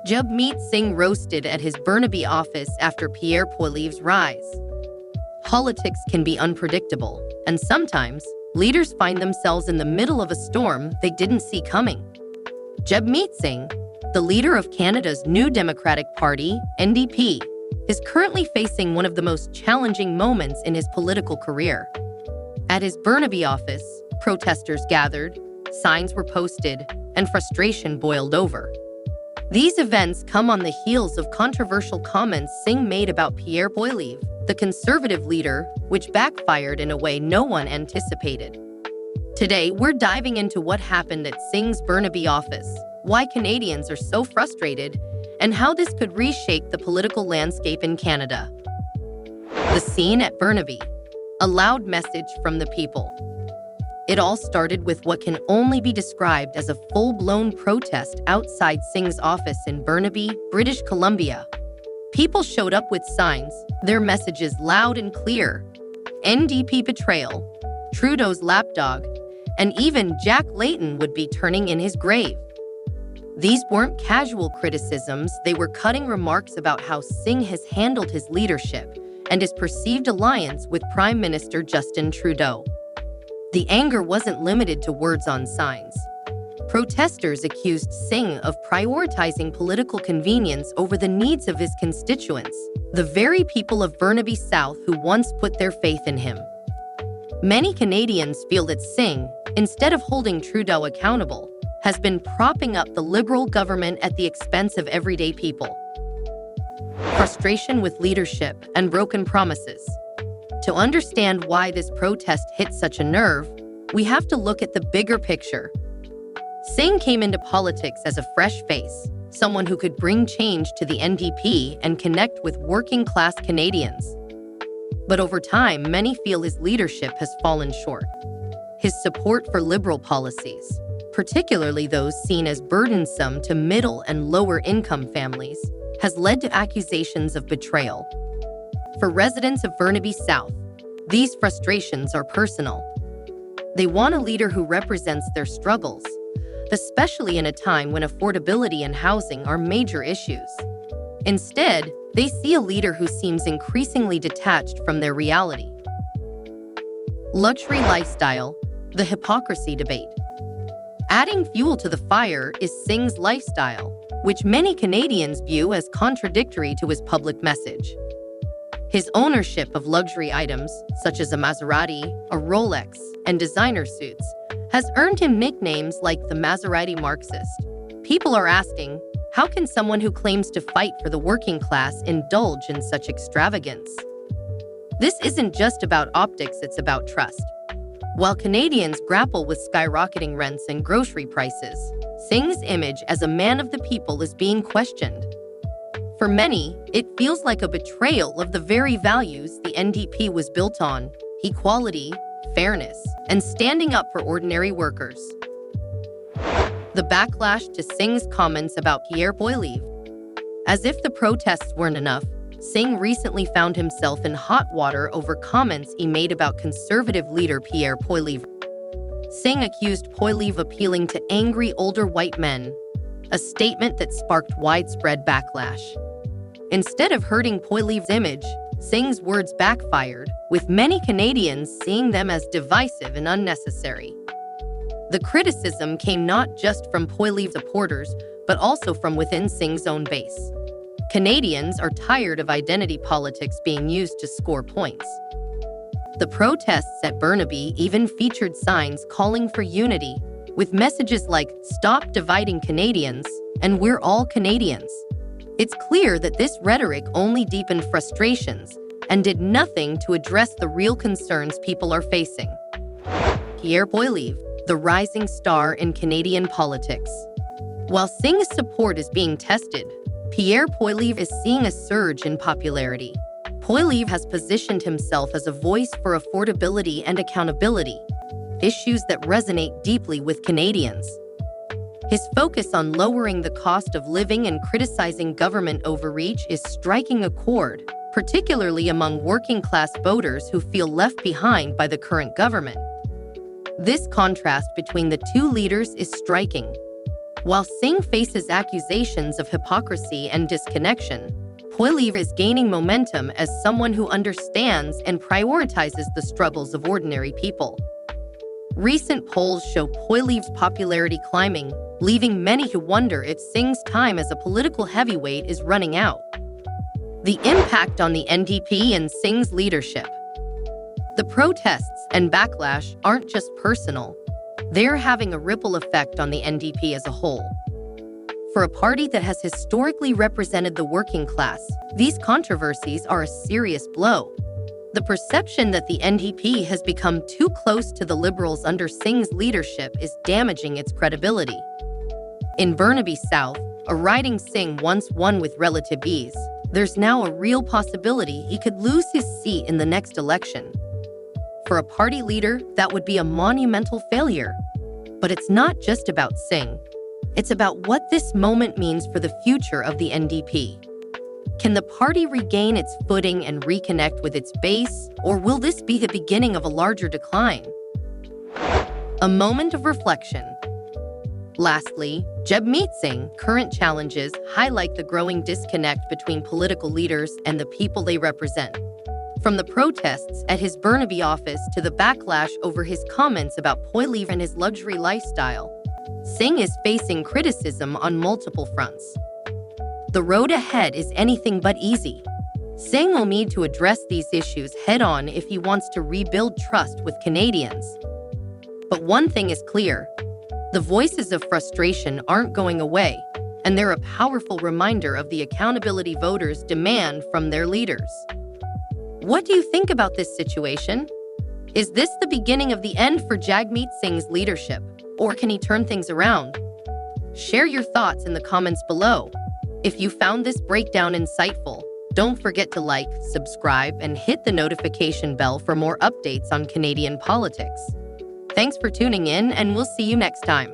Jagmeet Singh roasted at his Burnaby office after Pierre Poilievre's rise. Politics can be unpredictable, and sometimes leaders find themselves in the middle of a storm they didn't see coming. Jagmeet Singh, the leader of Canada's New Democratic Party, NDP, is currently facing one of the most challenging moments in his political career. At his Burnaby office, protesters gathered, signs were posted, and frustration boiled over. These events come on the heels of controversial comments Singh made about Pierre Poilievre, the Conservative leader, which backfired in a way no one anticipated. Today, we're diving into what happened at Singh's Burnaby office, why Canadians are so frustrated, and how this could reshape the political landscape in Canada. The scene at Burnaby, a loud message from the people. It all started with what can only be described as a full-blown protest outside Singh's office in Burnaby, British Columbia. People showed up with signs, their messages loud and clear: NDP betrayal, Trudeau's lapdog, and even Jack Layton would be turning in his grave. These weren't casual criticisms, they were cutting remarks about how Singh has handled his leadership and his perceived alliance with Prime Minister Justin Trudeau. The anger wasn't limited to words on signs. Protesters accused Singh of prioritizing political convenience over the needs of his constituents, the very people of Burnaby South who once put their faith in him. Many Canadians feel that Singh, instead of holding Trudeau accountable, has been propping up the Liberal government at the expense of everyday people. Frustration with leadership and broken promises. To understand why this protest hit such a nerve, we have to look at the bigger picture. Singh came into politics as a fresh face, someone who could bring change to the NDP and connect with working-class Canadians. But over time, many feel his leadership has fallen short. His support for Liberal policies, particularly those seen as burdensome to middle and lower-income families, has led to accusations of betrayal. For residents of Burnaby South, these frustrations are personal. They want a leader who represents their struggles, especially in a time when affordability and housing are major issues. Instead, they see a leader who seems increasingly detached from their reality. Luxury lifestyle, the hypocrisy debate. Adding fuel to the fire is Singh's lifestyle, which many Canadians view as contradictory to his public message. His ownership of luxury items, such as a Maserati, a Rolex, and designer suits, has earned him nicknames like the Maserati Marxist. People are asking, how can someone who claims to fight for the working class indulge in such extravagance? This isn't just about optics, it's about trust. While Canadians grapple with skyrocketing rents and grocery prices, Singh's image as a man of the people is being questioned. For many, it feels like a betrayal of the very values the NDP was built on: equality, fairness, and standing up for ordinary workers. The backlash to Singh's comments about Pierre Poilievre. As if the protests weren't enough, Singh recently found himself in hot water over comments he made about Conservative leader Pierre Poilievre. Singh accused Poilievre of appealing to angry older white men, a statement that sparked widespread backlash. Instead of hurting Poilievre's image, Singh's words backfired, with many Canadians seeing them as divisive and unnecessary. The criticism came not just from Poilievre's supporters, but also from within Singh's own base. Canadians are tired of identity politics being used to score points. The protests at Burnaby even featured signs calling for unity, with messages like "Stop dividing Canadians" and "We're all Canadians." It's clear that this rhetoric only deepened frustrations and did nothing to address the real concerns people are facing. Pierre Poilievre, the rising star in Canadian politics. While Singh's support is being tested, Pierre Poilievre is seeing a surge in popularity. Poilievre has positioned himself as a voice for affordability and accountability, issues that resonate deeply with Canadians. His focus on lowering the cost of living and criticizing government overreach is striking a chord, particularly among working-class voters who feel left behind by the current government. This contrast between the two leaders is striking. While Singh faces accusations of hypocrisy and disconnection, Poilievre is gaining momentum as someone who understands and prioritizes the struggles of ordinary people. Recent polls show Poilievre's popularity climbing, leaving many to wonder if Singh's time as a political heavyweight is running out. The impact on the NDP and Singh's leadership. The protests and backlash aren't just personal. They're having a ripple effect on the NDP as a whole. For a party that has historically represented the working class, these controversies are a serious blow. The perception that the NDP has become too close to the Liberals under Singh's leadership is damaging its credibility. In Burnaby South, a riding Singh once won with relative ease, there's now a real possibility he could lose his seat in the next election. For a party leader, that would be a monumental failure. But it's not just about Singh. It's about what this moment means for the future of the NDP. Can the party regain its footing and reconnect with its base, or will this be the beginning of a larger decline? A moment of reflection. Lastly, Jagmeet Singh, current challenges highlight the growing disconnect between political leaders and the people they represent. From the protests at his Burnaby office to the backlash over his comments about Poilievre and his luxury lifestyle, Singh is facing criticism on multiple fronts. The road ahead is anything but easy. Singh will need to address these issues head-on if he wants to rebuild trust with Canadians. But one thing is clear. The voices of frustration aren't going away, and they're a powerful reminder of the accountability voters demand from their leaders. What do you think about this situation? Is this the beginning of the end for Jagmeet Singh's leadership, or can he turn things around? Share your thoughts in the comments below. If you found this breakdown insightful, don't forget to like, subscribe, and hit the notification bell for more updates on Canadian politics. Thanks for tuning in, and we'll see you next time.